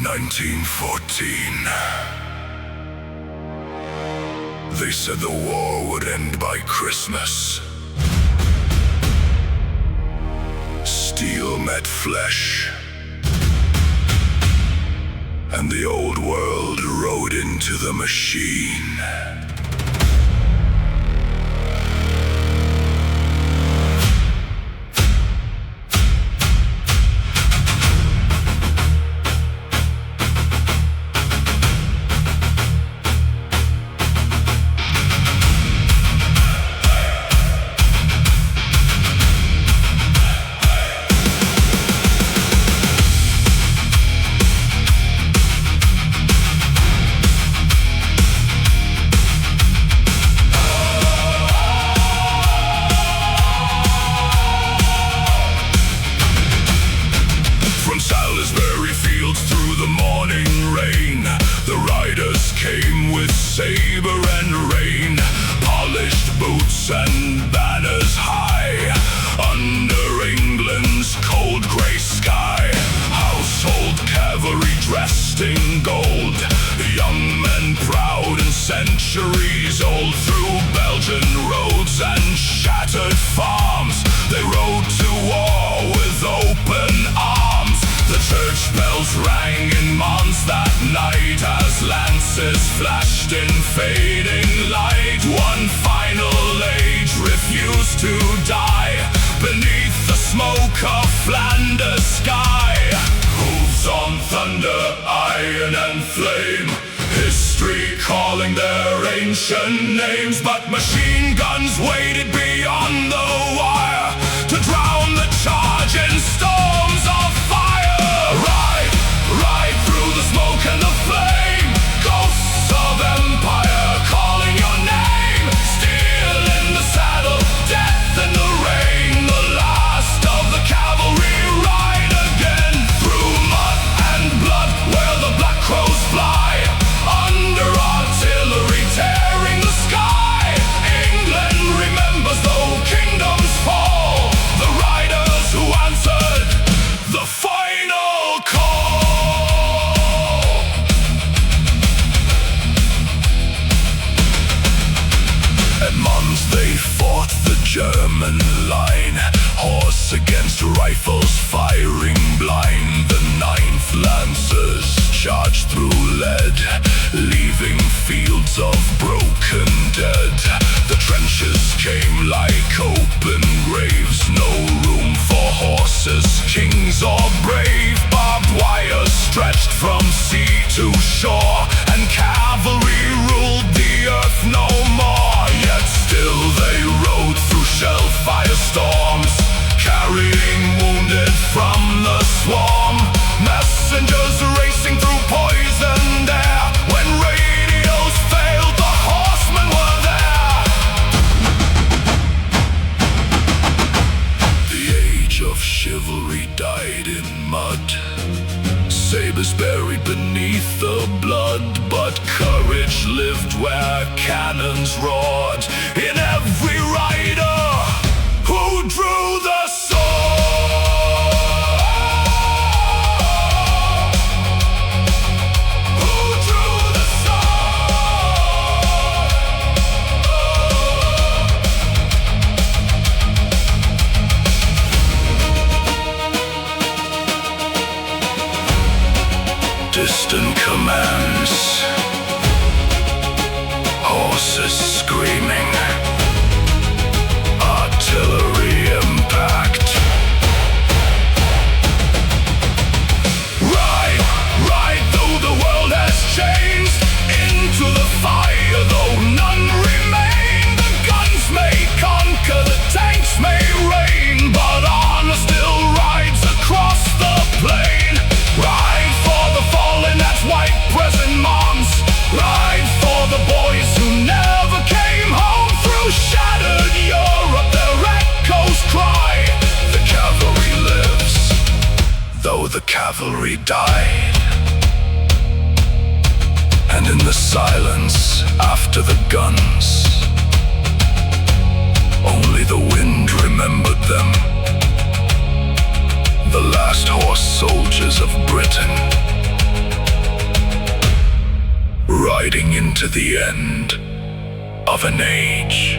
1914. They said the war would end by Christmas. Steel met flesh, and the old world rode into the machine. Came with saber and rain, polished boots and banners high, under England's cold grey sky. Household cavalry dressed in gold, young men proud and centuries old. Through Belgian roads and shattered farms, they rode to war with open arms. The church bells rang in Mons that night as lances flashed in fading light. One final age refused to die beneath the smoke of Flanders sky. Hooves on thunder, iron and flame, history calling their ancient names. But machine guns waited beyond the wire to drown the charge in storms of fire. Ride through the smoke and the flame, ghosts of empire calling your name. Steel in the saddle, death in the rain, the last of the cavalry ride again. Through mud and blood where the black crows fly, under artillery tearing the sky. England remembers though kingdoms fall, the riders who answered the final call. At Mons they fought the German line, horse against rifles firing blind. The 9th Lancers charged through lead, leaving fields of broken dead. The trenches came like open graves, no room for horses, kings or brave. Barbed wires stretched from sea to shore, and cavalry ruled the earth no more. Yet still they rode through shellfire storms, carrying wounded from the swarm. Messengers racing through poisoned air, when radios failed the horsemen were there. The age of chivalry died in mud, sabers buried beneath the blood. But courage lived where cannons roared, in every rider who drew the sword. Who drew the sword. Distant commands, horses screaming, artillery impact. Ride though the world has changed, into the fire though none remain. The guns may conquer, the tanks may rain, but honor still rides across the plain. Ride for the fallen, that's white present Mons. Ride for the boys who never came home. Through shattered Europe their echoes cry. The cavalry lives, though the cavalry died. And in the silence after the guns, only the wind remembered them. The last horse soldiers of Britain, gliding into the end of an age.